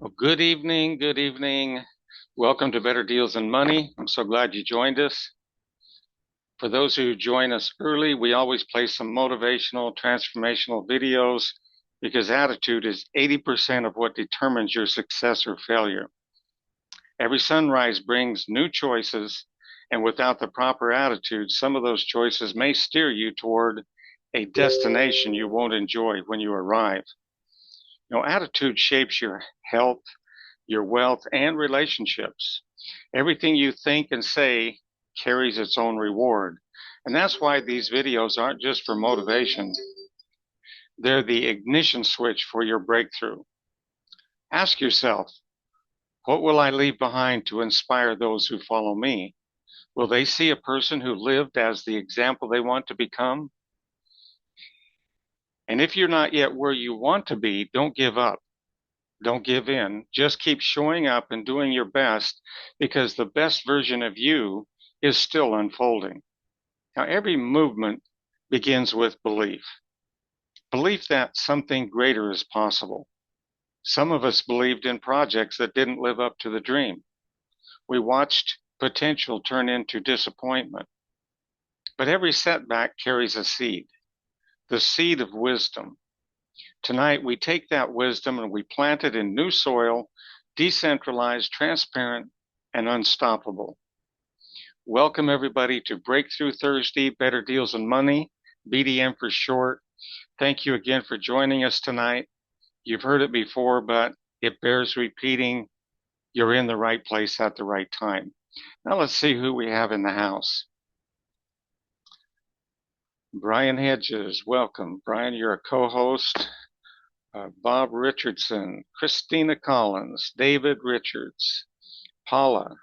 Well, good evening. Good evening. Welcome to Better Deals and Money. I'm so glad you joined us. For those who join us early, we always play some motivational, transformational videos because attitude is 80% of what determines your success or failure. Every sunrise brings new choices, and without the proper attitude, some of those choices may steer you toward a destination you won't enjoy when you arrive. Attitude shapes your health, your wealth, and relationships. Everything you think and say carries its own reward. And that's why these videos aren't just for motivation. They're the ignition switch for your breakthrough. Ask yourself, what will I leave behind to inspire those who follow me? Will they see a person who lived as the example they want to become? And if you're not yet where you want to be, don't give up. Don't give in. Just keep showing up and doing your best because the best version of you is still unfolding. Now, every movement begins with belief. Belief that something greater is possible. Some of us believed in projects that didn't live up to the dream. We watched potential turn into disappointment. But every setback carries a seed, the seed of wisdom. Tonight, we take that wisdom and we plant it in new soil, decentralized, transparent, and unstoppable. Welcome, everybody, to Breakthrough Thursday, Better Deals and Money, BDM for short. Thank you again for joining us tonight. You've heard it before, but it bears repeating. You're in the right place at the right time. Now let's see who we have in the house. Brian Hedges, welcome. Brian, you're a co-host. Bob Richardson, Christina Collins, David Richards, Paula,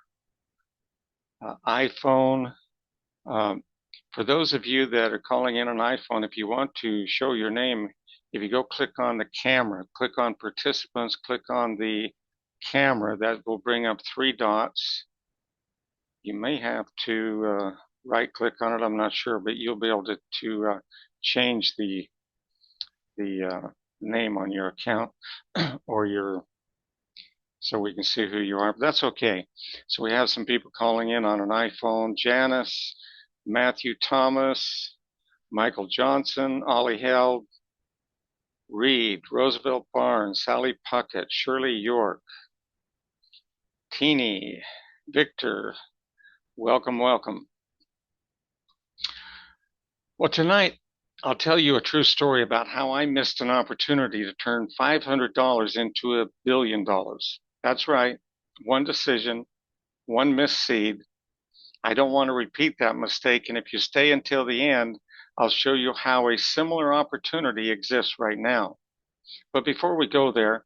iPhone. For those of you that are calling in on iPhone, if you want to show your name, if you go click on the camera, click on participants, click on the camera, that will bring up three dots. You may have to right click on it, I'm not sure, but you'll be able to change the name on your account or so we can see who you are, but that's okay. So we have some people calling in on an iPhone. Janice, Matthew Thomas, Michael Johnson, Ollie Held, Reed, Roosevelt Barnes, Sally Puckett, Shirley York, Teeny, Victor, welcome, welcome. Well, tonight, I'll tell you a true story about how I missed an opportunity to turn $500 into $1 billion. That's right. One decision, one missed seed. I don't want to repeat that mistake. And if you stay until the end, I'll show you how a similar opportunity exists right now. But before we go there,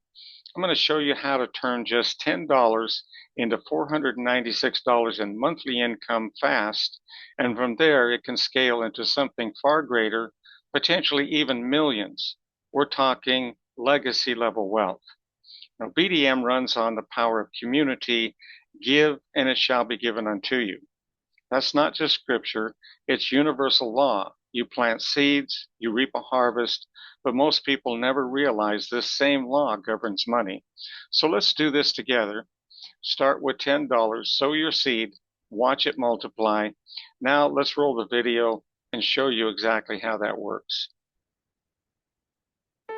I'm going to show you how to turn just $10 into $496 in monthly income fast. And from there, it can scale into something far greater, potentially even millions. We're talking legacy level wealth. Now, BDM runs on the power of community. Give and it shall be given unto you. That's not just scripture, it's universal law. You plant seeds, you reap a harvest, but most people never realize this same law governs money. So let's do this together. Start with $10, sow your seed, watch it multiply. Now let's roll the video and show you exactly how that works.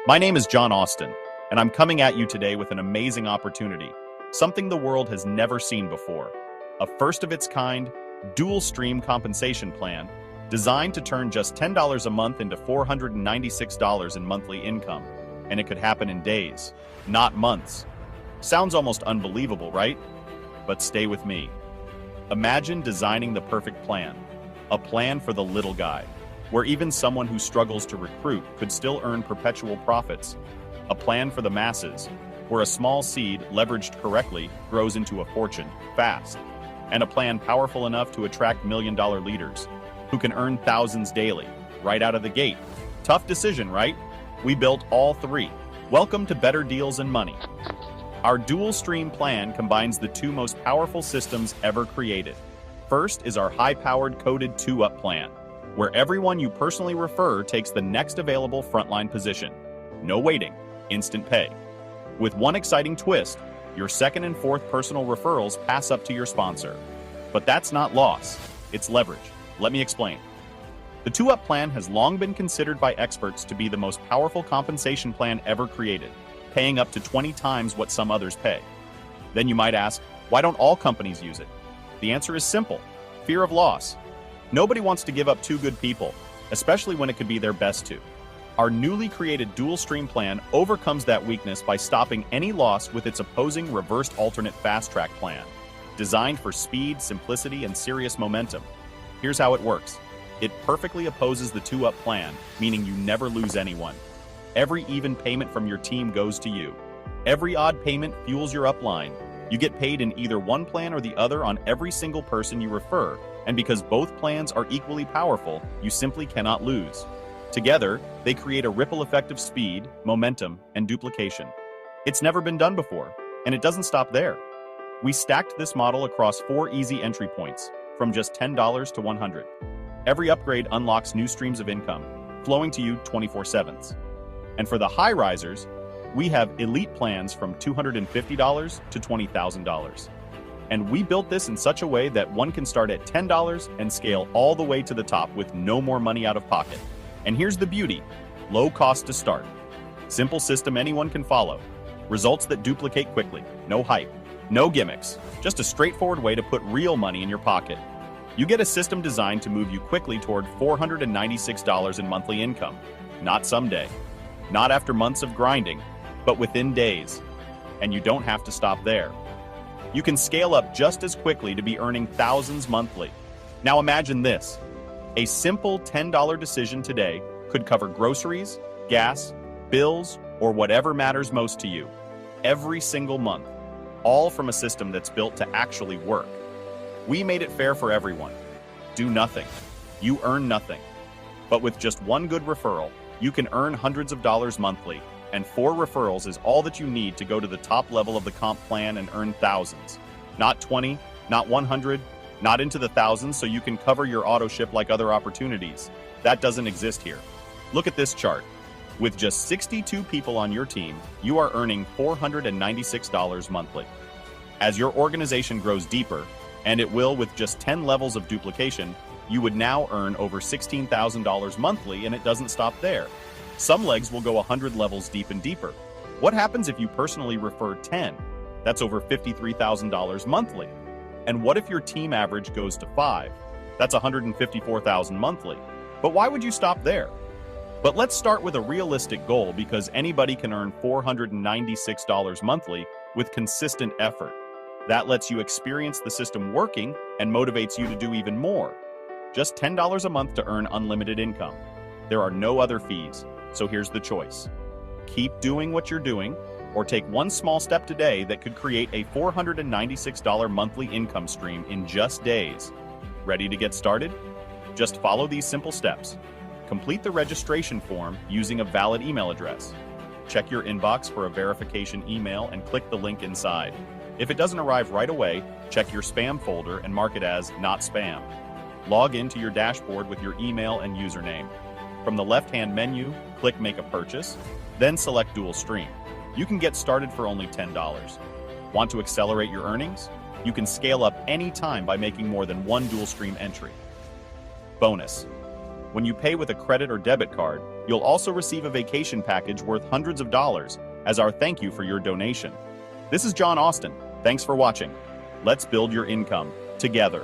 My name is John Austin, and I'm coming at you today with an amazing opportunity, something the world has never seen before. A first-of-its-kind, dual-stream compensation plan designed to turn just $10 a month into $496 in monthly income, and it could happen in days, not months. Sounds almost unbelievable, right? But stay with me. Imagine designing the perfect plan, a plan for the little guy, where even someone who struggles to recruit could still earn perpetual profits. A plan for the masses, where a small seed leveraged correctly grows into a fortune, fast. And a plan powerful enough to attract million-dollar leaders, who can earn thousands daily, right out of the gate. Tough decision, right? We built all three. Welcome to Better Deals and Money. Our dual-stream plan combines the two most powerful systems ever created. First is our high-powered coded 2-up plan, where everyone you personally refer takes the next available frontline position. No waiting, instant pay. With one exciting twist, your second and fourth personal referrals pass up to your sponsor. But that's not loss, it's leverage. Let me explain. The 2-Up plan has long been considered by experts to be the most powerful compensation plan ever created, paying up to 20 times what some others pay. Then you might ask, why don't all companies use it? The answer is simple: fear of loss. Nobody wants to give up two good people, especially when it could be their best two. Our newly created Dual Stream plan overcomes that weakness by stopping any loss with its opposing reversed alternate fast track plan, designed for speed, simplicity, and serious momentum. Here's how it works. It perfectly opposes the 2-Up plan, meaning you never lose anyone. Every even payment from your team goes to you. Every odd payment fuels your upline. You get paid in either one plan or the other on every single person you refer, and because both plans are equally powerful, you simply cannot lose. Together, they create a ripple effect of speed, momentum, and duplication. It's never been done before, and it doesn't stop there. We stacked this model across 4 easy entry points, from just $10 to $100. Every upgrade unlocks new streams of income, flowing to you 24/7. And for the high risers, we have elite plans from $250 to $20,000. And we built this in such a way that one can start at $10 and scale all the way to the top with no more money out of pocket. And here's the beauty: low cost to start. Simple system anyone can follow. Results that duplicate quickly. No hype. No gimmicks. Just a straightforward way to put real money in your pocket. You get a system designed to move you quickly toward $496 in monthly income. Not someday. Not after months of grinding, but within days. And you don't have to stop there. You can scale up just as quickly to be earning thousands monthly. Now imagine this. A simple $10 decision today could cover groceries, gas, bills, or whatever matters most to you. Every single month. All from a system that's built to actually work. We made it fair for everyone. Do nothing. You earn nothing. But with just one good referral, you can earn hundreds of dollars monthly, and 4 referrals is all that you need to go to the top level of the comp plan and earn thousands. Not 20, not 100, not into the thousands so you can cover your auto ship like other opportunities. That doesn't exist here. Look at this chart. With just 62 people on your team, you are earning $496 monthly. As your organization grows deeper, and it will with just 10 levels of duplication, you would now earn over $16,000 monthly, and it doesn't stop there. Some legs will go 100 levels deep and deeper. What happens if you personally refer 10? That's over $53,000 monthly. And what if your team average goes to 5? That's $154,000 monthly. But why would you stop there? But let's start with a realistic goal, because anybody can earn $496 monthly with consistent effort. That lets you experience the system working and motivates you to do even more. Just $10 a month to earn unlimited income. There are no other fees, so here's the choice. Keep doing what you're doing, or take one small step today that could create a $496 monthly income stream in just days. Ready to get started? Just follow these simple steps. Complete the registration form using a valid email address. Check your inbox for a verification email and click the link inside. If it doesn't arrive right away, check your spam folder and mark it as not spam. Log into your dashboard with your email and username. From the left-hand menu, click Make a Purchase, then select Dual Stream. You can get started for only $10. Want to accelerate your earnings? You can scale up anytime by making more than one Dual Stream entry. Bonus: when you pay with a credit or debit card, you'll also receive a vacation package worth hundreds of dollars as our thank you for your donation. This is John Austin. Thanks for watching. Let's build your income together.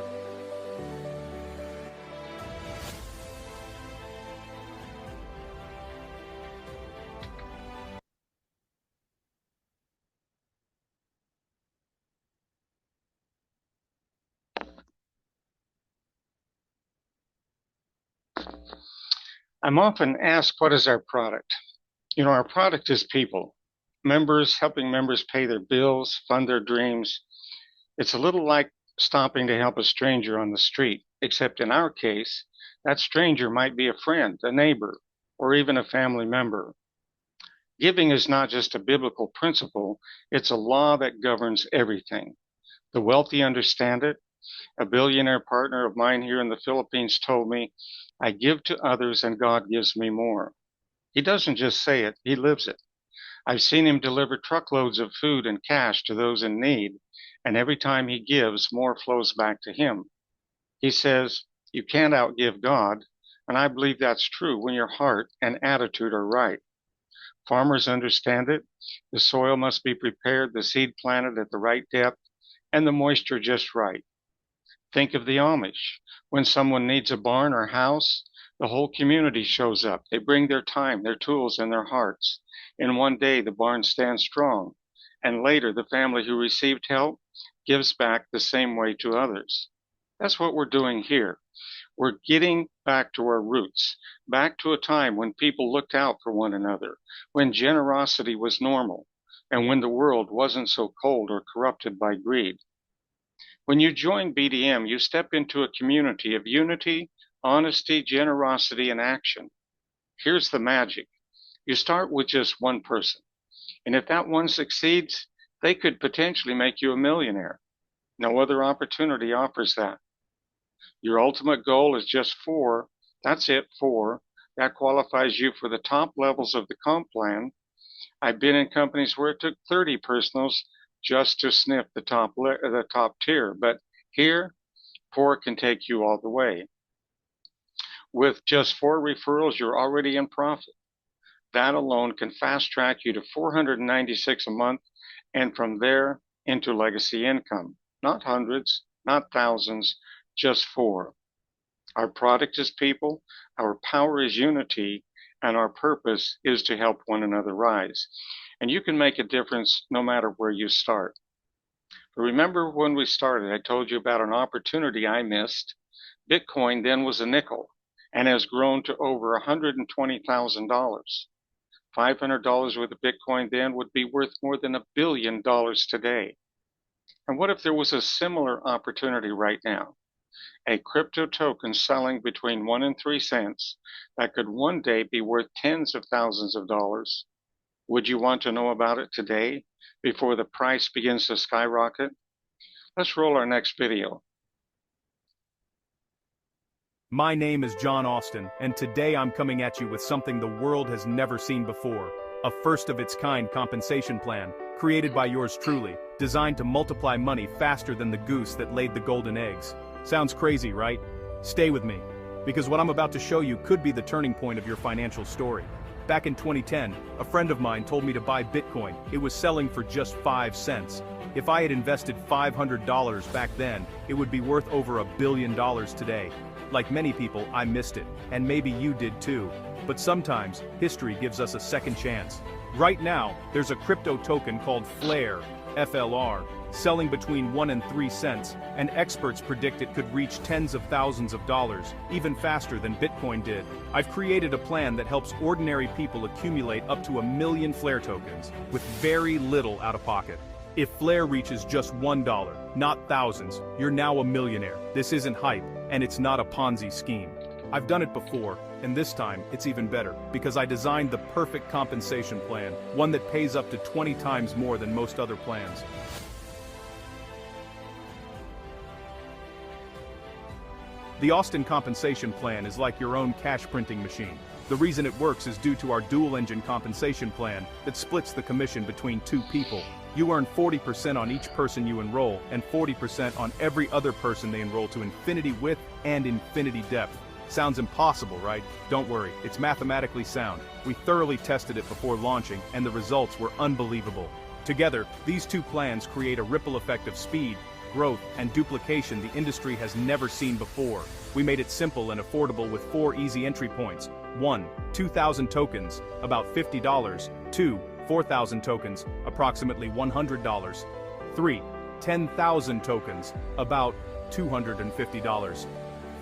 I'm often asked, what is our product? Our product is people. Members, helping members pay their bills, fund their dreams. It's a little like stopping to help a stranger on the street, except in our case, that stranger might be a friend, a neighbor, or even a family member. Giving is not just a biblical principle, it's a law that governs everything. The wealthy understand it. A billionaire partner of mine here in the Philippines told me, I give to others and God gives me more. He doesn't just say it, he lives it. I've seen him deliver truckloads of food and cash to those in need, and every time he gives, more flows back to him. He says, "You can't outgive God," and I believe that's true when your heart and attitude are right. Farmers understand it. The soil must be prepared, the seed planted at the right depth, and the moisture just right. Think of the Amish. When someone needs a barn or house, the whole community shows up. They bring their time, their tools, and their hearts. In one day, the barn stands strong. And later, the family who received help gives back the same way to others. That's what we're doing here. We're getting back to our roots, back to a time when people looked out for one another, when generosity was normal, and when the world wasn't so cold or corrupted by greed. When you join BDM, you step into a community of unity, honesty, generosity, and action. Here's the magic. You start with just one person, and if that one succeeds, they could potentially make you a millionaire. No other opportunity offers that. Your ultimate goal is just 4. That's it, 4. That qualifies you for the top levels of the comp plan. I've been in companies where it took 30 personals just to sniff the top tier, but here, 4 can take you all the way. With just 4 referrals, you're already in profit. That alone can fast track you to $496 a month, and from there into legacy income. Not hundreds, not thousands, just 4. Our product is people, our power is unity, and our purpose is to help one another rise. And you can make a difference no matter where you start. But remember when we started, I told you about an opportunity I missed. Bitcoin then was a nickel and has grown to over $120,000. $500 worth of Bitcoin then would be worth more than $1 billion today. And what if there was a similar opportunity right now? A crypto token selling between 1 and 3 cents that could one day be worth tens of thousands of dollars. Would you want to know about it today before the price begins to skyrocket? Let's roll our next video. My name is John Austin, and today I'm coming at you with something the world has never seen before. A first-of-its-kind compensation plan, created by yours truly, designed to multiply money faster than the goose that laid the golden eggs. Sounds crazy, right? Stay with me, because what I'm about to show you could be the turning point of your financial story. Back in 2010, a friend of mine told me to buy Bitcoin. It was selling for just 5 cents. If I had invested $500 back then, it would be worth over $1 billion today. Like many people, I missed it, and maybe you did too. But sometimes, history gives us a second chance. Right now, there's a crypto token called Flare, FLR, selling between 1 and 3 cents, and experts predict it could reach tens of thousands of dollars, even faster than Bitcoin did. I've created a plan that helps ordinary people accumulate up to 1 million Flare tokens, with very little out of pocket. If Flare reaches just $1, not thousands, you're now a millionaire. This isn't hype, and it's not a Ponzi scheme. I've done it before, and this time, it's even better, because I designed the perfect compensation plan, one that pays up to 20 times more than most other plans. The Austin compensation plan is like your own cash printing machine. The reason it works is due to our dual-engine compensation plan that splits the commission between 2 people. You earn 40% on each person you enroll, and 40% on every other person they enroll to infinity width and infinity depth. Sounds impossible, right? Don't worry, it's mathematically sound. We thoroughly tested it before launching, and the results were unbelievable. Together, these 2 plans create a ripple effect of speed, growth, and duplication the industry has never seen before. We made it simple and affordable with 4 easy entry points. 1. 2,000 tokens, about $50. 2. 4,000 tokens, approximately $100. 3. 10,000 tokens, about $250.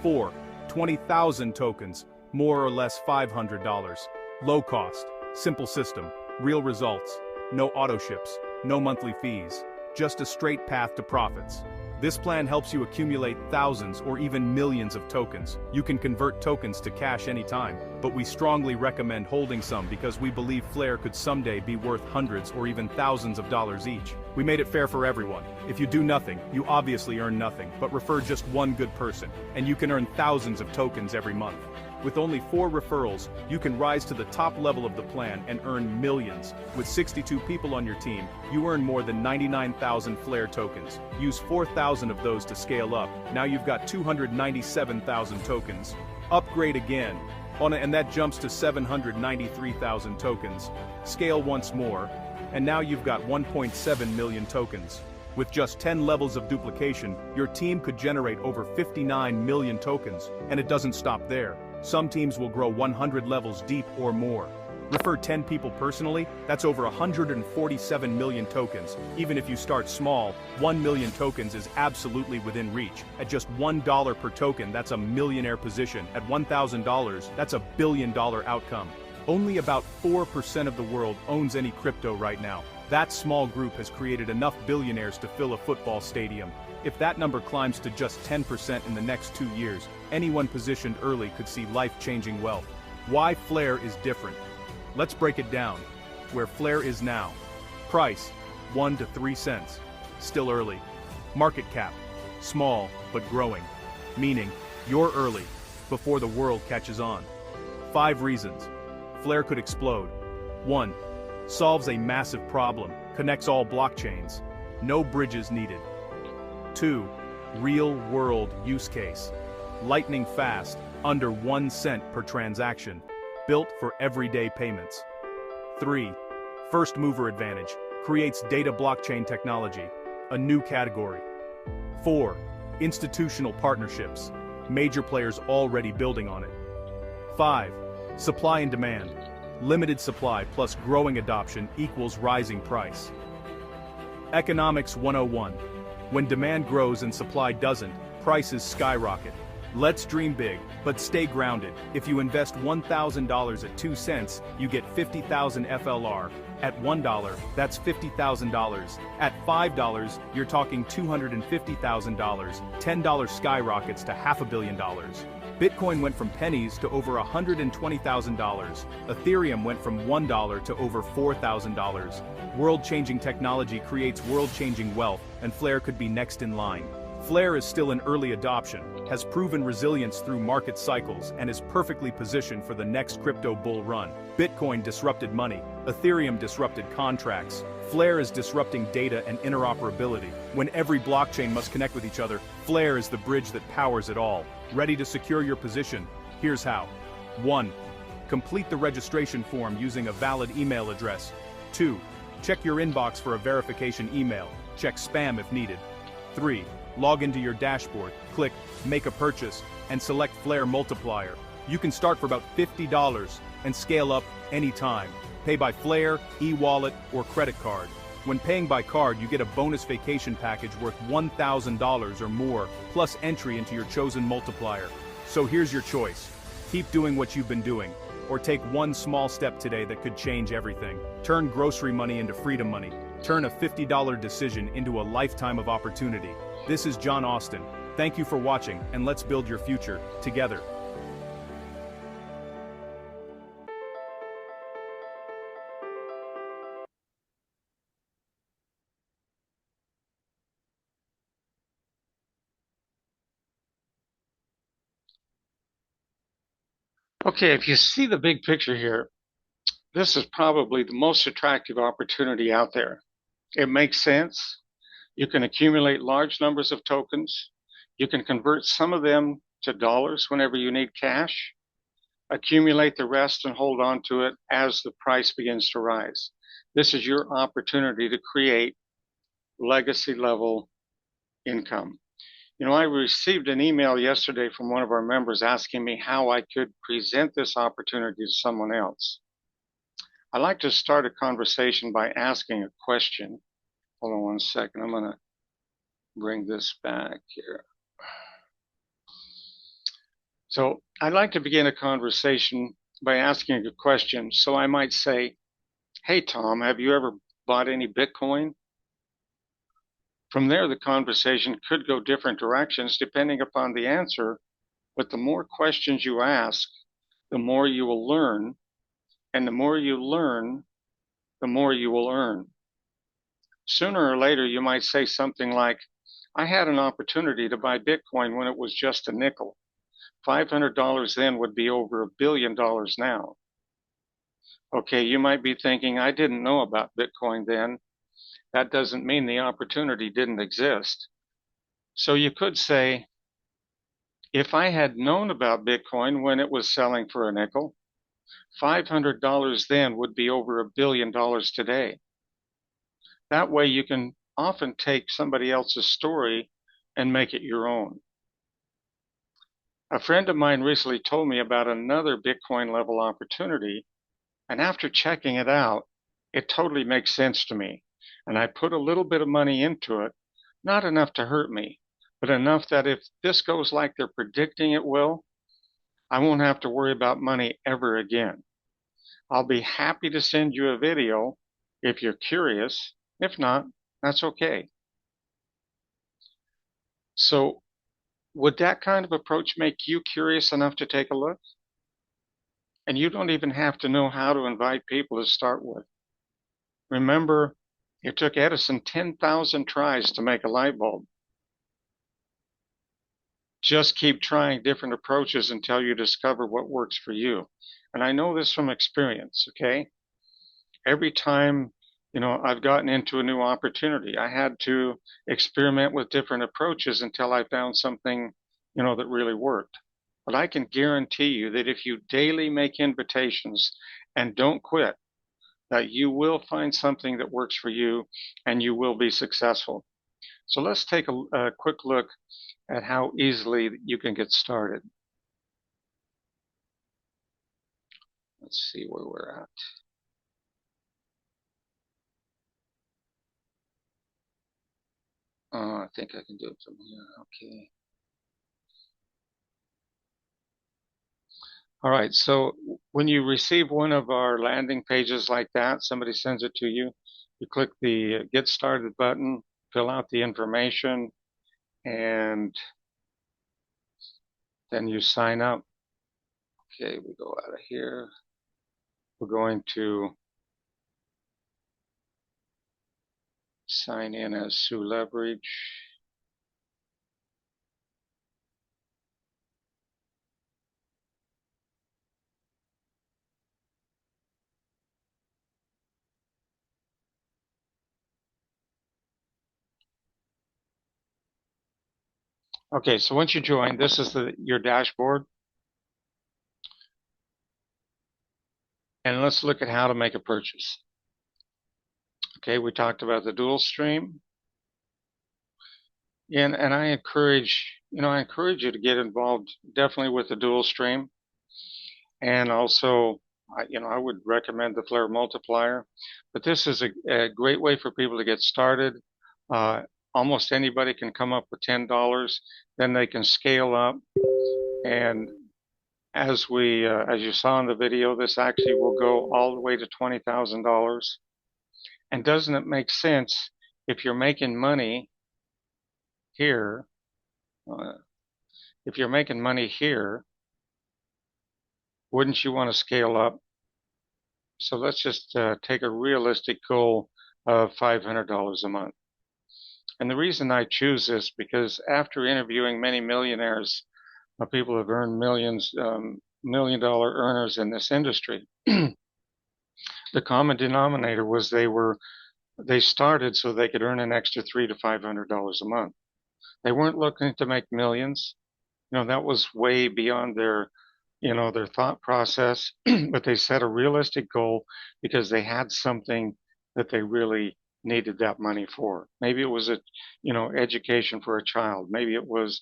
4. 20,000 tokens, more or less $500. Low cost, simple system, real results, no auto ships, no monthly fees, just a straight path to profits. This plan helps you accumulate thousands or even millions of tokens. You can convert tokens to cash anytime, but we strongly recommend holding some because we believe Flare could someday be worth hundreds or even thousands of dollars each. We made it fair for everyone. If you do nothing, you obviously earn nothing, but refer just one good person, and you can earn thousands of tokens every month. With only 4 referrals, you can rise to the top level of the plan and earn millions. With 62 people on your team, you earn more than 99,000 Flare tokens. Use 4,000 of those to scale up. Now you've got 297,000 tokens. Upgrade again. And that jumps to 793,000 tokens. Scale once more, and now you've got 1.7 million tokens. With just 10 levels of duplication, your team could generate over 59 million tokens, and it doesn't stop there. Some teams will grow 100 levels deep or more. Refer 10 people personally, that's over 147 million tokens. Even if you start small, 1 million tokens is absolutely within reach. At just $1 per token, that's a millionaire position. At $1,000, that's a billion-dollar outcome. Only about 4% of the world owns any crypto right now. That small group has created enough billionaires to fill a football stadium. If that number climbs to just 10% in the next 2 years, anyone positioned early could see life-changing wealth. Why Flare is different? Let's break it down. Where Flare is now. Price, 1 to 3 cents. Still early. Market cap, small but growing. Meaning, you're early, before the world catches on. 5 reasons. Flare could explode. 1. Solves a massive problem, connects all blockchains. No bridges needed. 2. Real-world use case. Lightning fast, under 1 cent per transaction. Built for everyday payments. 3. First mover advantage. Creates data blockchain technology. A new category. 4. Institutional partnerships. Major players already building on it. 5. Supply and demand. Limited supply plus growing adoption equals rising price. Economics 101. When demand grows and supply doesn't, prices skyrocket. Let's dream big, but stay grounded. If you invest $1,000 at 2 cents, you get 50,000 FLR. At $1, that's $50,000. At $5, you're talking $250,000. $10 skyrockets to $500 million. Bitcoin went from pennies to over $120,000. Ethereum went from $1 to over $4,000. World-changing technology creates world-changing wealth, and Flare could be next in line. Flare is still in early adoption, has proven resilience through market cycles, and is perfectly positioned for the next crypto bull run. Bitcoin disrupted money. Ethereum disrupted contracts. Flare is disrupting data and interoperability. When every blockchain must connect with each other, Flare is the bridge that powers it all. Ready to secure your position? Here's how. 1. Complete the registration form using a valid email address. 2. Check your inbox for a verification email. Check spam if needed. 3. Log into your dashboard, click Make a Purchase, and select Flare Multiplier. You can start for about $50 and scale up anytime. Pay by Flare, e-wallet, or credit card. When paying by card, you get a bonus vacation package worth $1,000 or more, plus entry into your chosen multiplier. So here's your choice. Keep doing what you've been doing, or take one small step today that could change everything. Turn grocery money into freedom money. Turn a $50 decision into a lifetime of opportunity. This is John Austin. Thank you for watching, and let's build your future together. Okay, if you see the big picture here, this is probably the most attractive opportunity out there. It makes sense. You can accumulate large numbers of tokens. You can convert some of them to dollars whenever you need cash. Accumulate the rest and hold on to it as the price begins to rise. This is your opportunity to create legacy level income. You know, I received an email yesterday from one of our members asking me how I could present this opportunity to someone else. I'd like to start a conversation by asking a question. Hold on one second. I'm going to bring this back here. So I'd like to begin a conversation by asking a question. So I might say, hey, Tom, have you ever bought any Bitcoin? From there, the conversation could go different directions depending upon the answer, but the more questions you ask, the more you will learn, and the more you learn, the more you will earn. Sooner or later, you might say something like, I had an opportunity to buy Bitcoin when it was just a nickel. $500 then would be over $1 billion now. Okay, you might be thinking, I didn't know about Bitcoin then. That doesn't mean the opportunity didn't exist. So you could say, if I had known about Bitcoin when it was selling for a nickel, $500 then would be over $1 billion today. That way you can often take somebody else's story and make it your own. A friend of mine recently told me about another Bitcoin level opportunity, and after checking it out, it totally makes sense to me. And I put a little bit of money into it, not enough to hurt me, but enough that if this goes like they're predicting it will, I won't have to worry about money ever again. I'll be happy to send you a video if you're curious. If not, that's okay. So would that kind of approach make you curious enough to take a look? And you don't even have to know how to invite people to start with. Remember, it took Edison 10,000 tries to make a light bulb. Just keep trying different approaches until you discover what works for you. And I know this from experience, okay? Every time, I've gotten into a new opportunity, I had to experiment with different approaches until I found something, that really worked. But I can guarantee you that if you daily make invitations and don't quit, that you will find something that works for you and you will be successful. So let's take a quick look at how easily you can get started. Let's see where we're at. I think I can do it from here. Okay. All right. So when you receive one of our landing pages like that, somebody sends it to you, you click the Get Started button, fill out the information, and then you sign up. Okay, we go out of here. We're going to sign in as Sue Leverage. Okay, so once you join, this is your dashboard. And let's look at how to make a purchase. Okay, we talked about the dual stream. And I encourage you to get involved definitely with the dual stream. And also, I would recommend the Flare Multiplier. But this is a great way for people to get started. Almost anybody can come up with $10. Then they can scale up. And as you saw in the video, this actually will go all the way to $20,000. And doesn't it make sense if you're making money here? If you're making money here, wouldn't you want to scale up? So let's just take a realistic goal of $500 a month. And the reason I choose this, because after interviewing many millionaires, people who have earned millions, million-dollar earners in this industry, the common denominator was they started so they could earn an extra $300 to $500 a month. They weren't looking to make millions. That was way beyond their thought process, but they set a realistic goal because they had something that they really needed that money for. Maybe it was education for a child. Maybe it was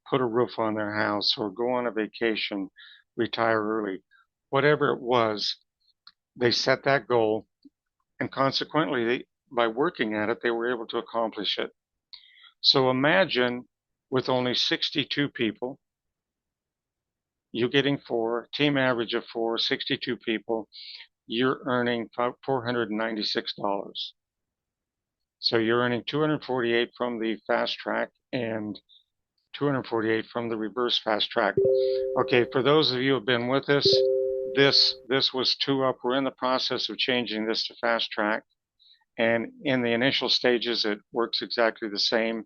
put a roof on their house or go on a vacation, retire early. Whatever it was, they set that goal, and consequently, by working at it, they were able to accomplish it. So imagine with only 62 people, you getting 4, team average of 4, 62 people, you're earning $496. So you're earning 248 from the fast track and 248 from the reverse fast track. Okay, for those of you who have been with us, this was 2 up. We're in the process of changing this to fast track. And in the initial stages, it works exactly the same.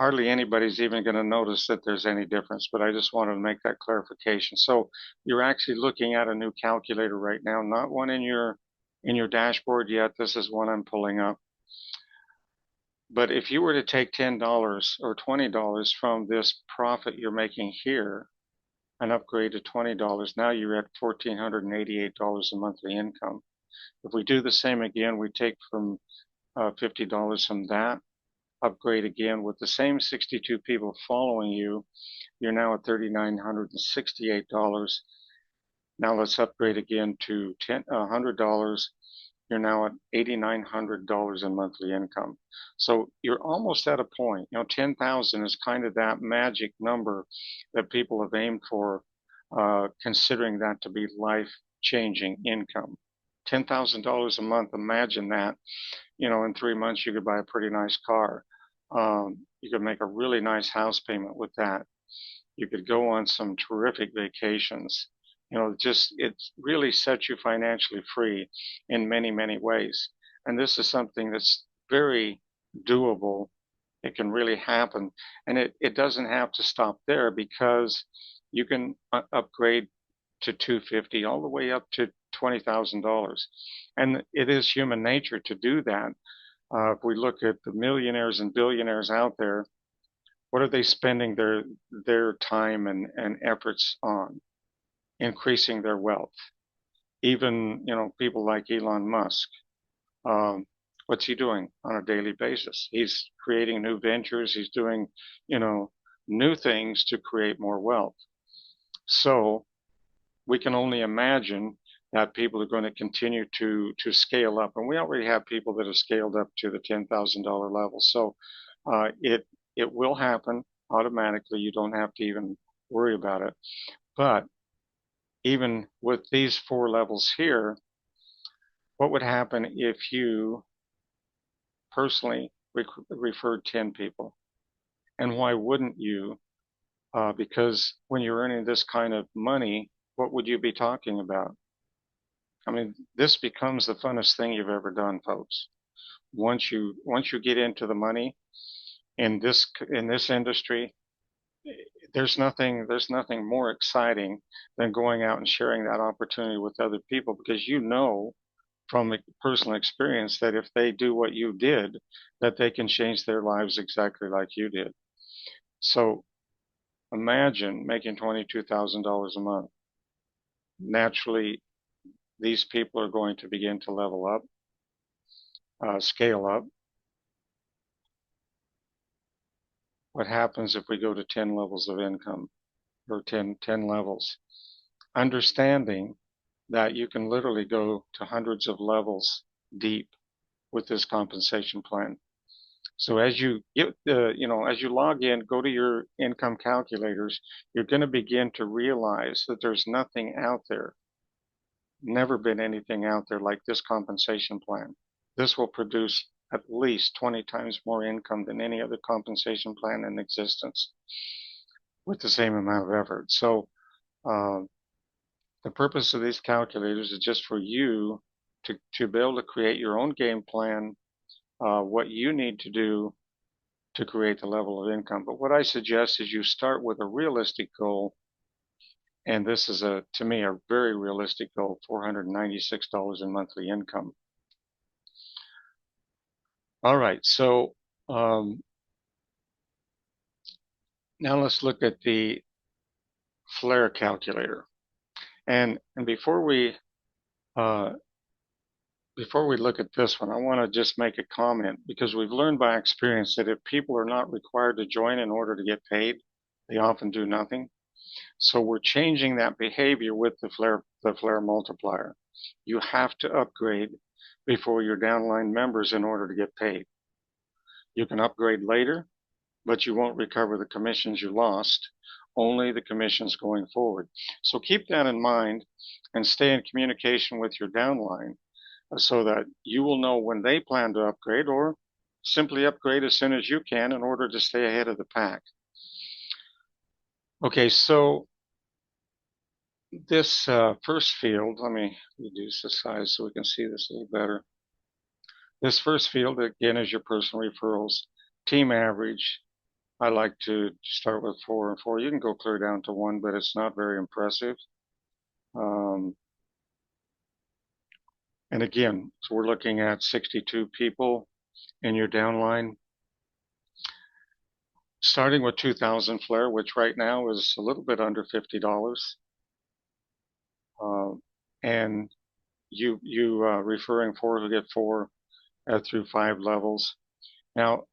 hardly anybody's even going to notice that there's any difference, but I just wanted to make that clarification. So you're actually looking at a new calculator right now, not one in your dashboard yet. This is one I'm pulling up. But if you were to take $10 or $20 from this profit you're making here and upgrade to $20, now you're at $1,488 a monthly income. If we do the same again, we take from $50 from that, upgrade again with the same 62 people following you, you're now at $3,968. Now let's upgrade again to $100. You're now at $8,900 in monthly income. So you're almost at a point. 10,000 is kind of that magic number that people have aimed for, considering that to be life-changing income. $10,000 a month. Imagine that. In 3 months you could buy a pretty nice car. You could make a really nice house payment with that. You could go on some terrific vacations. It really sets you financially free in many, many ways. And this is something that's very doable. It can really happen. And it doesn't have to stop there, because you can upgrade to $250 all the way up to $20,000. And it is human nature to do that. If we look at the millionaires and billionaires out there, what are they spending their time and efforts on? Increasing their wealth. Even, people like Elon Musk, what's he doing on a daily basis? He's creating new ventures. He's doing, new things to create more wealth. So we can only imagine that people are going to continue to scale up. And we already have people that have scaled up to the $10,000 level. So it will happen automatically. You don't have to even worry about it. But even with these 4 levels here, what would happen if you personally referred 10 people? And why wouldn't you? Because when you're earning this kind of money, what would you be talking about? I mean, this becomes the funnest thing you've ever done, folks. Once you get into the money in this industry, there's nothing more exciting than going out and sharing that opportunity with other people, because from personal experience that if they do what you did, that they can change their lives exactly like you did. So imagine making $22,000 a month. Naturally, these people are going to begin to level up, scale up. What happens if we go to 10 levels of income, or 10 levels? Understanding that you can literally go to hundreds of levels deep with this compensation plan. So as you as you log in, go to your income calculators, you're going to begin to realize that there's nothing out there, never been anything out there like this compensation plan. This will produce at least 20 times more income than any other compensation plan in existence with the same amount of effort. So the purpose of these calculators is just for you to be able to create your own game plan, what you need to do to create the level of income. But what I suggest is you start with a realistic goal. And this is to me, a very realistic goal, $496 in monthly income. All right, so now let's look at the FLAIR calculator. And before we look at this one, I want to just make a comment, because we've learned by experience that if people are not required to join in order to get paid, they often do nothing. So we're changing that behavior with the FLAIR multiplier. You have to upgrade before your downline members in order to get paid. You can upgrade later, but you won't recover the commissions you lost, only the commissions going forward. So keep that in mind and stay in communication with your downline so that you will know when they plan to upgrade, or simply upgrade as soon as you can in order to stay ahead of the pack. Okay, so this first field, let me reduce the size so we can see this a little better. This first field, again, is your personal referrals, team average, I like to start with 4 and 4. You can go clear down to 1, but it's not very impressive. And again, so we're looking at 62 people in your downline, starting with 2,000 flare, which right now is a little bit under $50. And you referring 4 to get 4 through 5 levels. Now,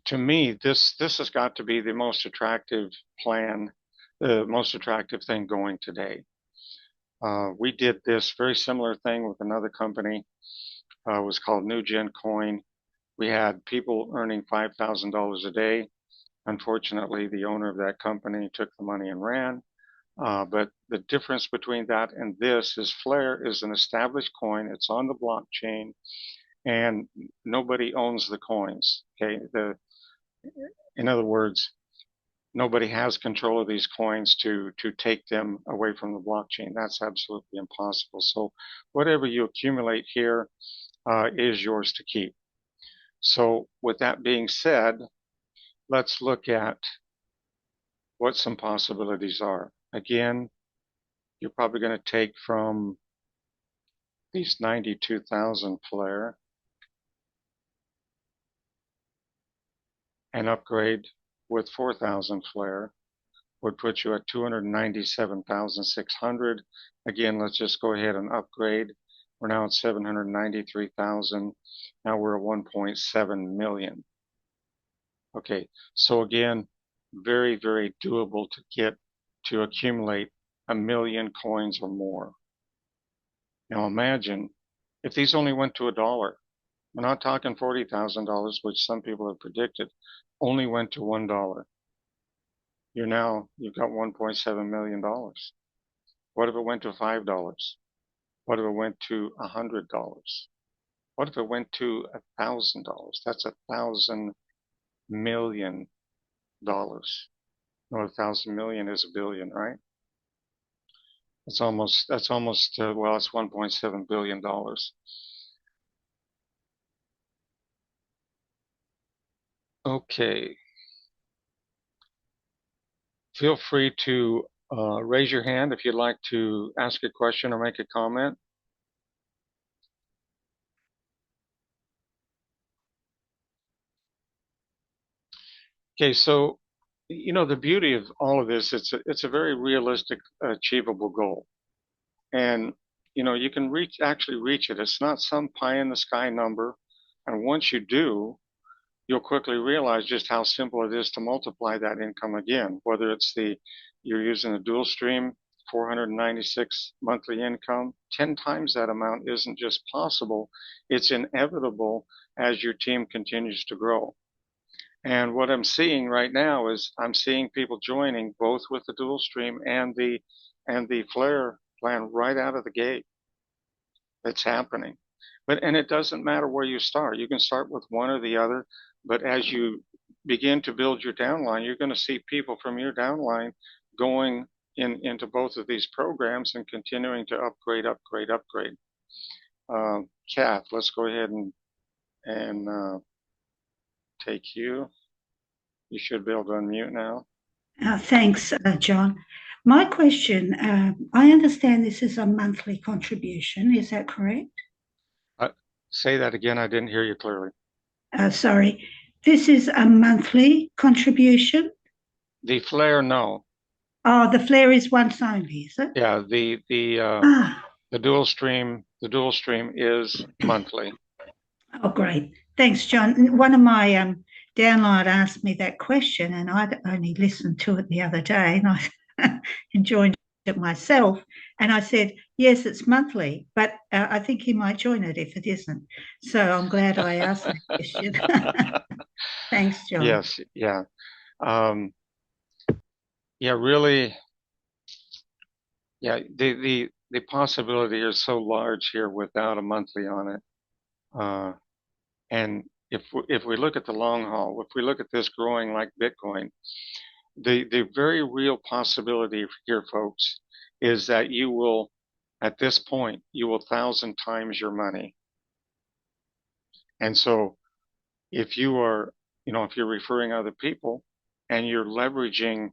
to me, this has got to be the most attractive plan, the most attractive thing going today. We did this very similar thing with another company. It was called New Gen Coin. We had people earning $5,000 a day. Unfortunately, the owner of that company took the money and ran. But the difference between that and this is Flare is an established coin. It's on the blockchain, and nobody owns the coins. Okay, in other words, nobody has control of these coins to take them away from the blockchain. That's absolutely impossible. So whatever you accumulate here is yours to keep. So with that being said, let's look at what some possibilities are. Again, you're probably going to take from these 92,000 flare and upgrade with 4,000 flare would put you at 297,600. Again, let's just go ahead and upgrade. We're now at 793,000. Now we're at 1.7 million. Okay, so again, very, very doable to get to accumulate 1 million coins or more. Now imagine if these only went to $1. We're not talking $40,000, which some people have predicted, only went to $1. You've got $1.7 million. What if it went to $5? What if it went to $100? What if it went to $1,000? That's $1,000 million. No, 1,000 million is a billion, right? It's almost it's $1.7 billion. Okay. Feel free to raise your hand if you'd like to ask a question or make a comment. Okay, so the beauty of all of this, it's a very realistic, achievable goal, and you can actually reach it. It's not some pie in the sky number, and once you do, you'll quickly realize just how simple it is to multiply that income again. Whether you're using a dual stream, 496 monthly income, 10 times that amount isn't just possible, it's inevitable as your team continues to grow. And what I'm seeing right now is I'm seeing people joining both with the dual stream and the Flare plan right out of the gate. It's happening. And it doesn't matter where you start. You can start with one or the other, but as you begin to build your downline, you're going to see people from your downline going into both of these programs and continuing to upgrade. Kath, let's go ahead and take you. You should be able to unmute now. Thanks, John. My question, I understand this is a monthly contribution. Is that correct? Say that again. I didn't hear you clearly. Sorry. This is a monthly contribution? The Flare, no. Oh, the Flare is once only, is it? Yeah, the dual stream is monthly. Oh, great. Thanks, John. One of my downline asked me that question, and I only listened to it the other day, and I enjoyed it myself. And I said, yes, it's monthly, but I think he might join it if it isn't. So I'm glad I asked that question. Thanks, John. Yes, yeah. Really. Yeah, the possibility is so large here without a monthly on it. And if we look at the long haul, if we look at this growing like Bitcoin, the very real possibility here, folks, is that at this point, you will 1,000 times your money. And so if you are if you're referring other people and you're leveraging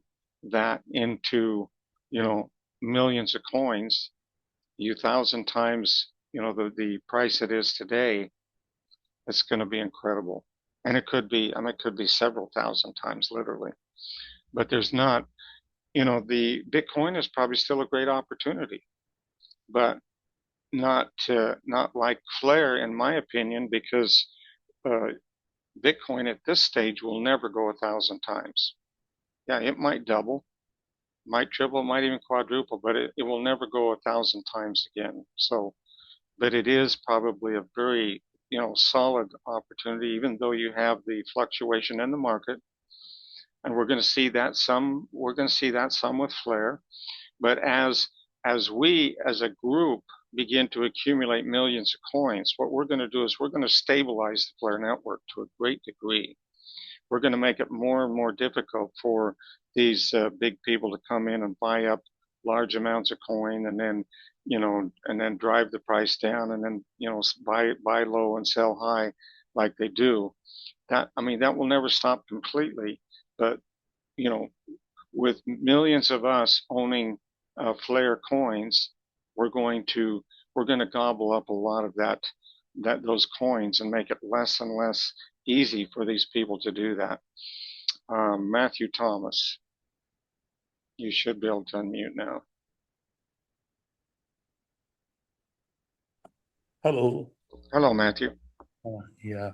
that into, millions of coins, 1,000 times, the price it is today, it's going to be incredible. And it could be several thousand times literally, but there's not, the Bitcoin is probably still a great opportunity, but not like Flare, in my opinion, because uh, Bitcoin at this stage will never go 1,000 times. Yeah, it might double, might triple, might even quadruple, but it will never go 1,000 times again. So, but it is probably a very, solid opportunity, even though you have the fluctuation in the market. And we're going to see that some with Flare. But as we as a group begin to accumulate millions of coins, what we're going to do is we're going to stabilize the Flare network to a great degree. We're going to make it more and more difficult for these big people to come in and buy up large amounts of coin and then, and then drive the price down and then, buy low and sell high like they do. That will never stop completely, but, you know, with millions of us owning Flare coins, we're going to gobble up a lot of those coins and make it less and less easy for these people to do that. Matthew Thomas, you should be able to unmute now. Hello. Hello, Matthew. Yeah,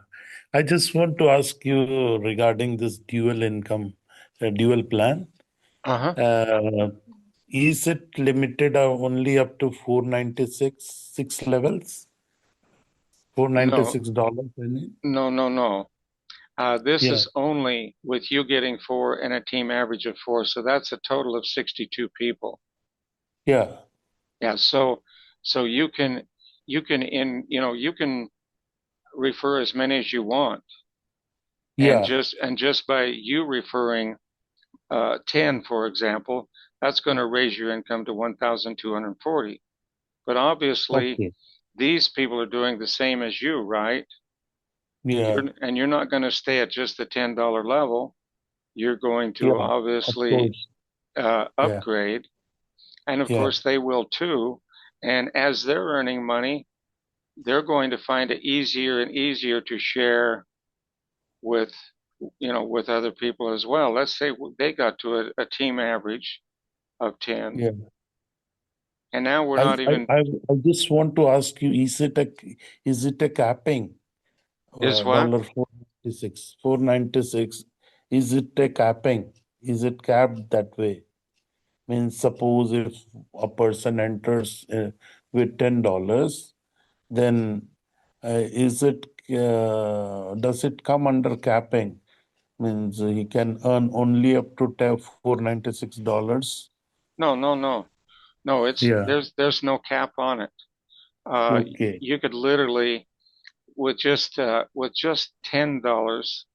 I just want to ask you regarding this dual income, dual plan. Uh-huh. Is it limited only up to 496 levels? $496, I mean? No. This Yeah, is only with you getting 4 and a team average of 4, so that's a total of 62 people. yeah, Yeah, so you can you can refer as many as you want, and yeah, just by you referring 10, for example, that's going to raise your income to 1,240. But obviously, okay, these people are doing the same as you, right? yeah, You're not going to stay at just the $10 level. You're going to yeah, of obviously course, yeah, upgrade, and of yeah, course they will too. And as they're earning money, they're going to find it easier and easier to share with with other people as well. Let's say they got to a team average of 10, yeah. and now we're I, not I, even. I, I just want to ask you, is it a capping? Is what? Dollar 496. Is it a capping? Is it capped that way? Means suppose if a person enters with $10, then does it come under capping? Means he can earn only up to $496. No, it's Yeah. there's no cap on it. Okay. You could literally, with just $10,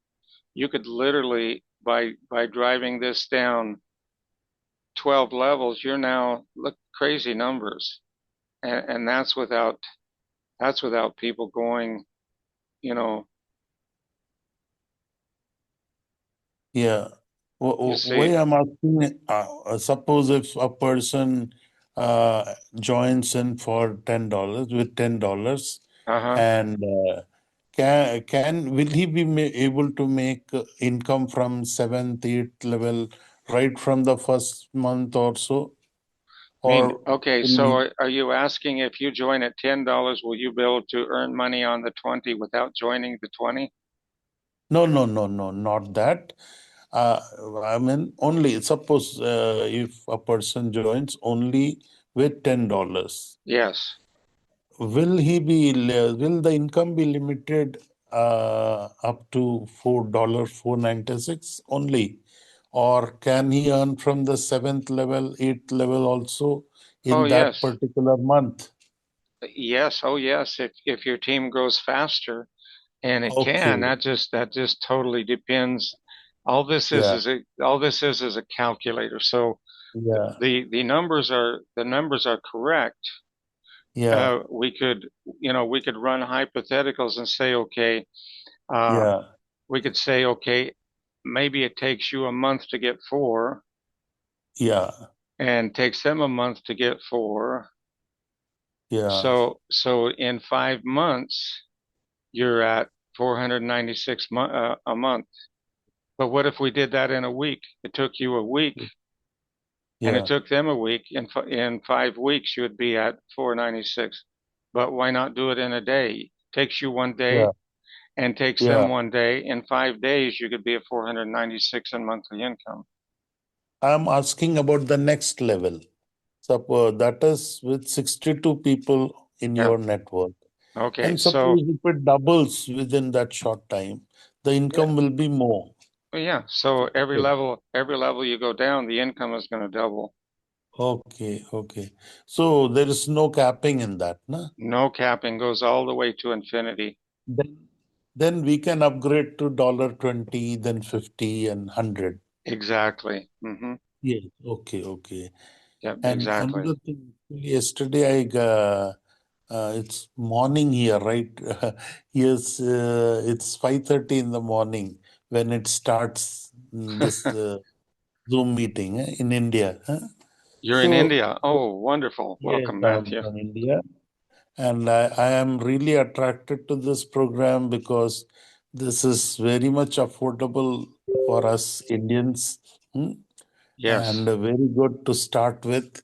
you could literally, by driving this down 12 levels, you're now, look, crazy numbers, and that's without people going, you know, Yeah. you Why see. I'm asking, suppose if a person joins in for $10 with $10, Uh-huh. and will he be able to make income from seventh, eighth level right from the first month or so, or Okay, will so he? are you asking if you join at $10, will you be able to earn money on the 20 without joining the 20? No, no, no, no, not that. Uh, I mean, only suppose if a person joins only with $10, Yes. will the income be limited up to $4.96 only? Or can he earn from the seventh level, eighth level also Oh, in that yes. particular month? Yes. Oh, yes. If your team grows faster, and it can, Okay. that just totally depends. Yeah. All this is a calculator. So Yeah. the numbers are correct. Yeah. We could run hypotheticals and say, okay, uh, Yeah. we could say, okay, maybe it takes you a month to get 4 Yeah, and takes them a month to get 4. yeah, So in 5 months, you're at 496 a month. But what if we did that in a week? It took you a week and it yeah, took them a week. In 5 weeks, you would be at 496. But why not do it in a day? Takes you one yeah, day and takes yeah. them one day. In 5 days, you could be at 496 in monthly income. I'm asking about the next level. Suppose that is with 62 people in Yeah. your network. Okay. And So, suppose if it doubles within that short time, the yeah. income will be more. Well, yeah. So Okay, every level you go down, the income is going to double. okay, okay. So there is no capping in that, na? No capping, goes all the way to infinity. Then we can upgrade to $20, then 50 and 100. Exactly. Mm-hmm. Yes, okay, okay. Yep. And Exactly. another thing, yesterday it's morning here, right? Yes, it's 5:30 in the morning when it starts this Zoom meeting in India. Huh? You're in So India. Oh, wonderful. yes, Welcome, I'm Matthew. from India, and I am really attracted to this program because this is very much affordable for us Indians. Hmm? Yes. And very good to start with.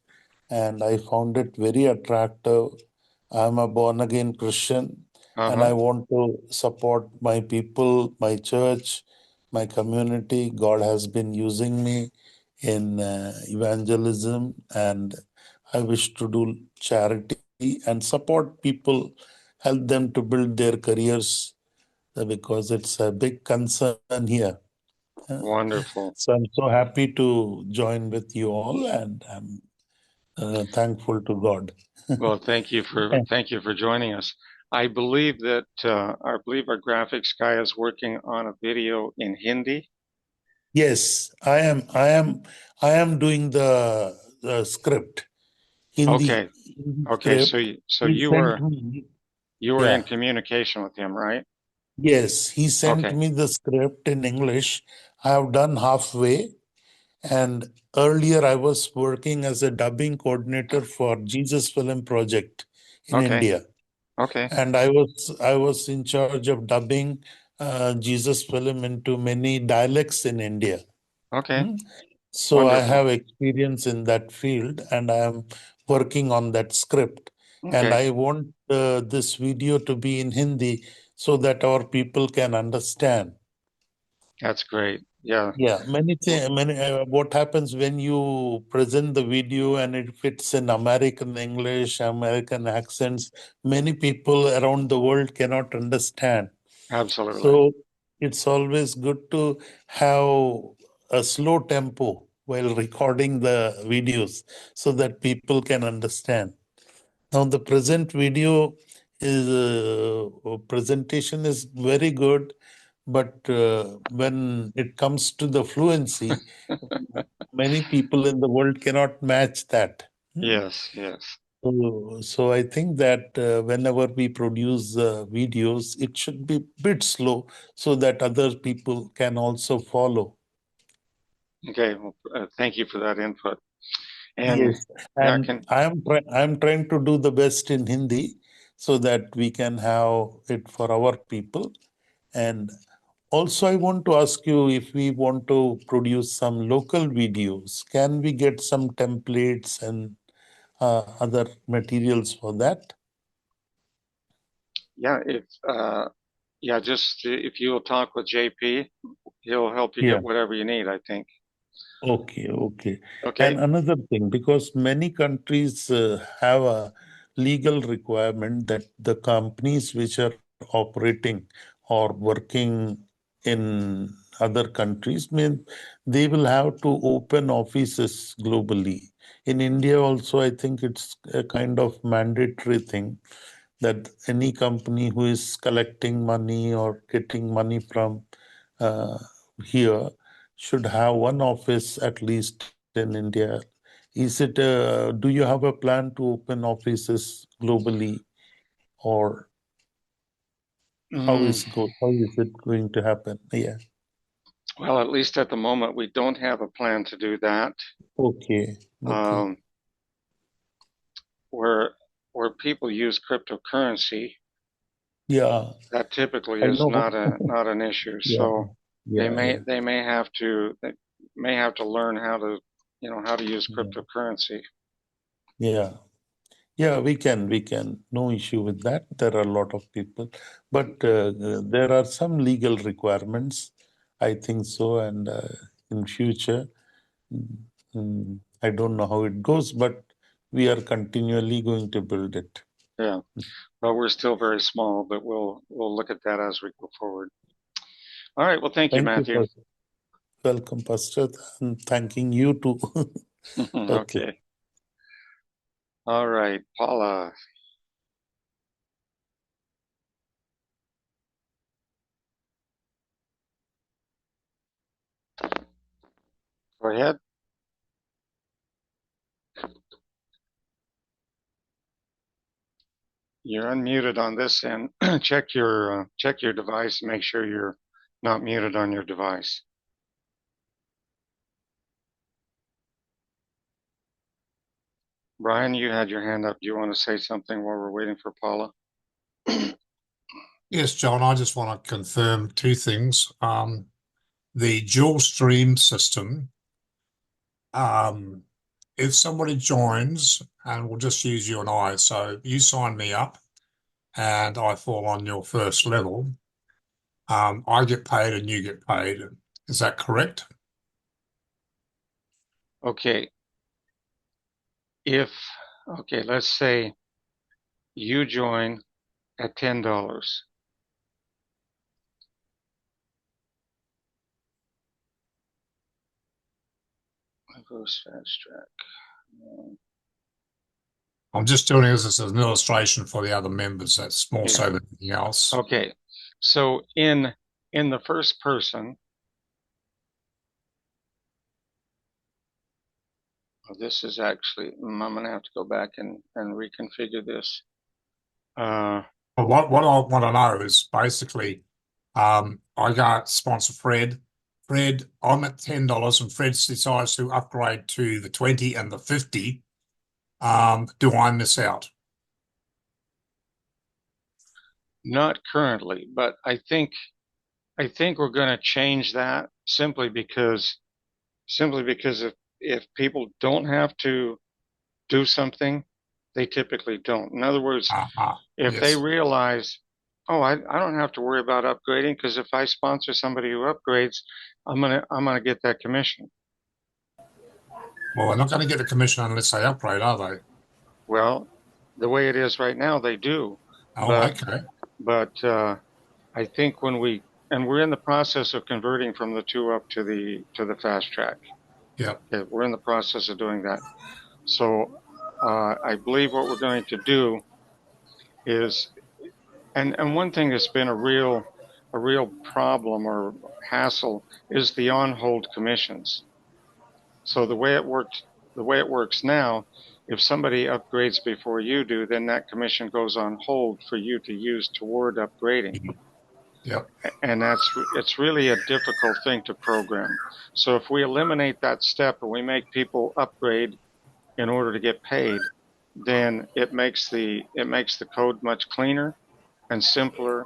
And I found it very attractive. I'm a born again Christian and Uh-huh. I want to support my people, my church, my community. God has been using me in evangelism, and I wish to do charity and support people, help them to build their careers because it's a big concern here. Wonderful. So I'm so happy to join with you all, and I'm thankful to God. Well, thank you for joining us. I believe our graphics guy is working on a video in Hindi. Yes, I am doing the script, Okay. Hindi Okay. So script. you, so He you sent were me, you were in yeah, communication with him, right? yes, he sent Okay. me the script in English. I have done halfway, and earlier I was working as a dubbing coordinator for Jesus Film Project in Okay. India. Okay. And I was in charge of dubbing Jesus film into many dialects in India. Okay. Hmm? So I Wonderful. have experience in that field, and I am working on that script. And Okay. I want this video to be in Hindi so that our people can understand. That's great. Yeah. Yeah, many things. Many. What happens when you present the video and it fits in American English, American accents? Many people around the world cannot understand. Absolutely. So it's always good to have a slow tempo while recording the videos so that people can understand. Now the present video is presentation is very good, but when it comes to the fluency, many people in the world cannot match that. Hmm. Yes. Yes. So I think that whenever we produce videos, it should be a bit slow so that other people can also follow. Okay. Well, thank you for that input. And Yes, yeah, and I'm trying to do the best in Hindi so that we can have it for our people. And also, I want to ask you if we want to produce some local videos, can we get some templates and other materials for that? yeah, just if you'll talk with JP, he'll help you Yeah. get whatever you need, I think. Okay, okay. And Okay. another thing, because many countries have a legal requirement that the companies which are operating or working in other countries mean they will have to open offices globally. In India also, I think it's a kind of mandatory thing that any company who is collecting money or getting money from uh, here should have one office at least in India. Do you have a plan to open offices globally or? How is it going to happen? Yeah. Well, at least at the moment, we don't have a plan to do that. Okay. Okay. Um, where people use cryptocurrency, Yeah. that typically I is know. not an issue. Yeah. So Yeah. Yeah. they may have to learn how to how to use Yeah. cryptocurrency. Yeah. Yeah, we can. No issue with that. There are a lot of people, but there are some legal requirements. I think so, and in future, mm, I don't know how it goes, but we are continually going to build it. Yeah, but we're still very small, but we'll look at that as we go forward. All right. Well, thank you, Thank you, Matthew. welcome, Pastor, and thanking you too. Okay. Okay. All right, Paula. Go ahead. You're unmuted on this end. check your device. Make sure you're not muted on your device. Brian, you had your hand up. Do you want to say something while we're waiting for Paula? Yes, John, I just want to confirm two things. The dual stream system, if somebody joins, and we'll just use you and I, so you sign me up and I fall on your first level, I get paid and you get paid. Is that correct? Okay. Let's say you join at $10. Goes fast track. I'm just doing this as an illustration for the other members. That's more so than anything else. Okay. So in the first person, this is actually, I'm going to have to go back and reconfigure this. Well, what I want to know is basically, I got sponsor Fred. Fred, I'm at $10 and Fred decides to upgrade to the 20 and the 50. Do I miss out? Not currently, but I think we're going to change that simply because if people don't have to do something, they typically don't. In other words, if they realize, oh, I don't have to worry about upgrading because if I sponsor somebody who upgrades, I'm gonna get that commission. Well, they're not going to get the commission unless they upgrade, are they? Well, the way it is right now, they do. Oh, okay. But I think we're in the process of converting from the 2 up to the fast track. Yeah. Okay, we're in the process of doing that. So I believe what we're going to do is, and one thing that's been a real problem or hassle is the on-hold commissions. So the way it works now, if somebody upgrades before you do, then that commission goes on hold for you to use toward upgrading. Yep. And it's really a difficult thing to program. So if we eliminate that step and we make people upgrade in order to get paid, then it makes the code much cleaner and simpler,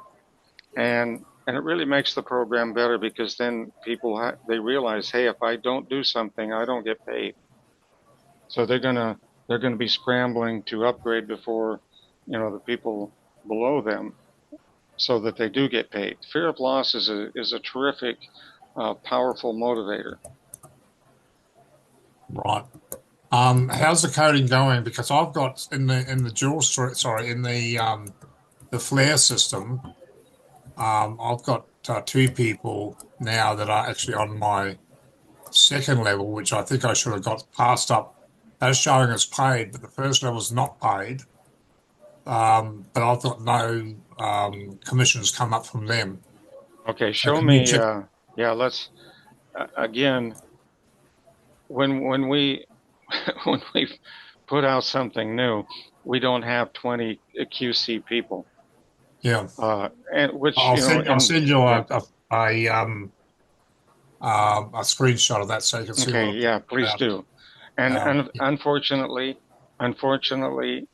and it really makes the program better because then people they realize, hey, if I don't do something, I don't get paid. So they're gonna be scrambling to upgrade before the people below them, so that they do get paid. Fear of loss is a terrific, powerful motivator. Right. How's the coding going? Because I've got in the Flare system, I've got 2 people now that are actually on my second level, which I think I should have got passed up. That's showing as paid, but the first level is not paid. But I've got no commissions come up from them. Okay, show me. Yeah, let's again. When we when we put out something new, we don't have 20 QC people. Yeah. And which, I'll send you yeah. a screenshot of that so you can see what Okay, I'm yeah, talking please about. do. And Yeah. unfortunately,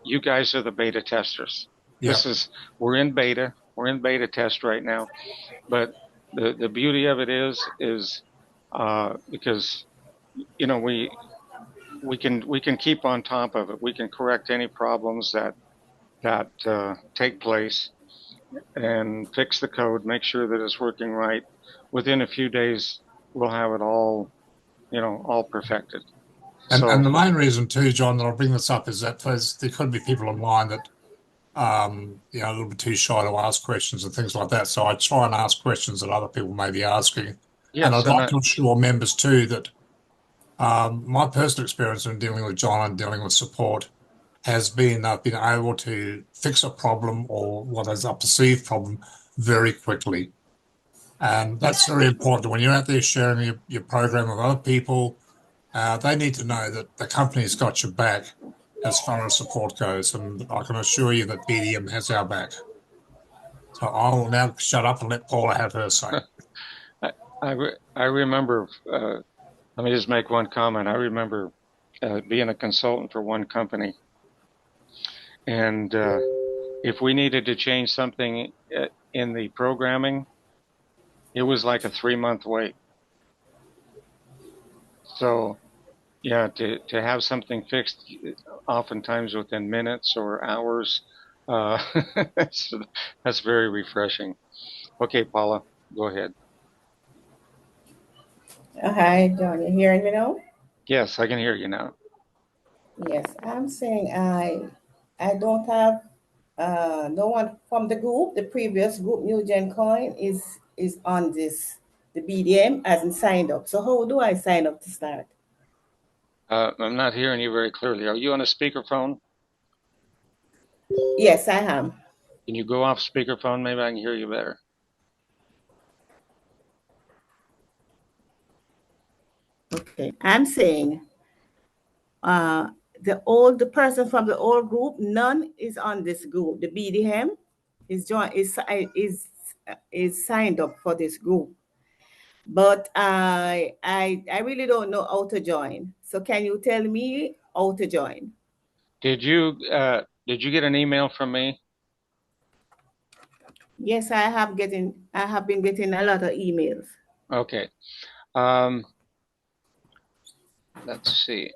you guys are the beta testers. Yeah. We're in beta. We're in beta test right now. But the beauty of it is because we can keep on top of it. We can correct any problems that take place and fix the code, make sure that it's working right. Within a few days, we'll have it all perfected. And So the main reason too, John, that I'll bring this up is that there could be people online that a little bit too shy to ask questions and things like that. So I try and ask questions that other people may be asking. And yes, I'd and like to assure members too that my personal experience in dealing with John and dealing with support has been I've been able to fix a problem or what is a perceived problem very quickly. And that's very important. When you're out there sharing your program with other people, they need to know that the company's got your back as far as support goes. And I can assure you that BDM has our back. So I will now shut up and let Paula have her say. I remember. Let me just make one comment. I remember being a consultant for one company, and if we needed to change something in the programming, it was like a 3-month wait. So yeah, to have something fixed, oftentimes within minutes or hours, uh, that's very refreshing. Okay, Paula, go ahead. Hi, John. You hearing me now? Yes, I can hear you now. Yes, I'm saying I don't have no one from the group. The previous group, New Gen Coin, is on this. The BDM hasn't signed up. So how do I sign up to start? I'm not hearing you very clearly. Are you on a speakerphone? Yes, I am. Can you go off speakerphone? Maybe I can hear you better. Okay, I'm saying the person from the old group, none is on this group. The BDM is signed up for this group, but I really don't know how to join. So can you tell me how to join? Did you get an email from me? Yes, I have been getting a lot of emails. Okay. Let's see.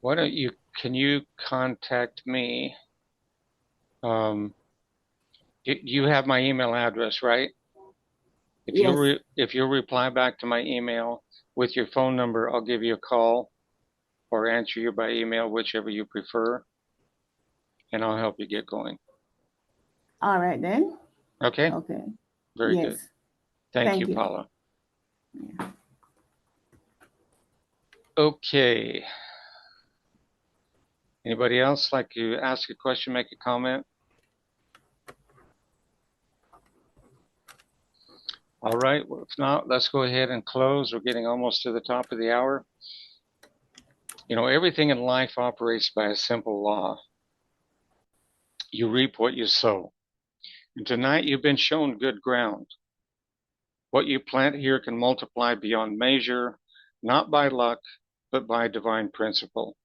Can you contact me? You have my email address, right? Yes. If you'll reply back to my email with your phone number, I'll give you a call or answer you by email, whichever you prefer, and I'll help you get going. All right then. Okay? Okay. Very Yes. good. Thank you, Paula. Yeah. Okay. Anybody else like to ask a question, make a comment? All right. Well, if not, let's go ahead and close. We're getting almost to the top of the hour. Everything in life operates by a simple law. You reap what you sow. And tonight you've been shown good ground. What you plant here can multiply beyond measure, not by luck, but by divine principle.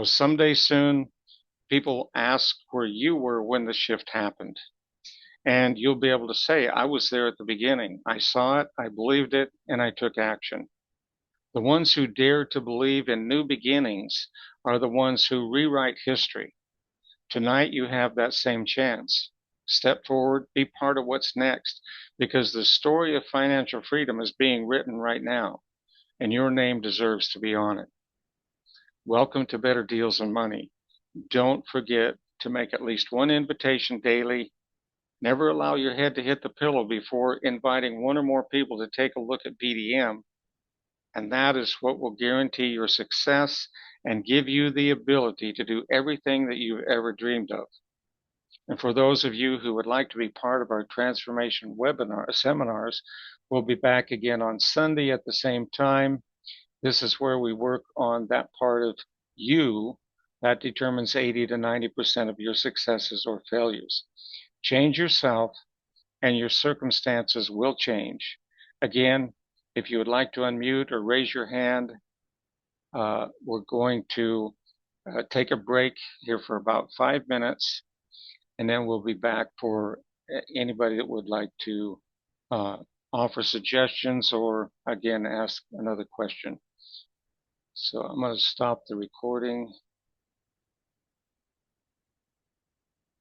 Someday soon, people ask where you were when the shift happened. And you'll be able to say, I was there at the beginning. I saw it, I believed it, and I took action. The ones who dare to believe in new beginnings are the ones who rewrite history. Tonight you have that same chance. Step forward, be part of what's next, because the story of financial freedom is being written right now, and your name deserves to be on it. Welcome to Better Deals and Money. Don't forget to make at least one invitation daily. Never allow your head to hit the pillow before inviting one or more people to take a look at BDM. And that is what will guarantee your success and give you the ability to do everything that you've ever dreamed of. And for those of you who would like to be part of our transformation seminars, we'll be back again on Sunday at the same time. This is where we work on that part of you That determines 80 to 90% of your successes or failures. Change yourself and your circumstances will change. Again, if you would like to unmute or raise your hand, we're going to take a break here for about 5 minutes, and then we'll be back for anybody that would like to offer suggestions or, again, ask another question. So I'm going to stop the recording.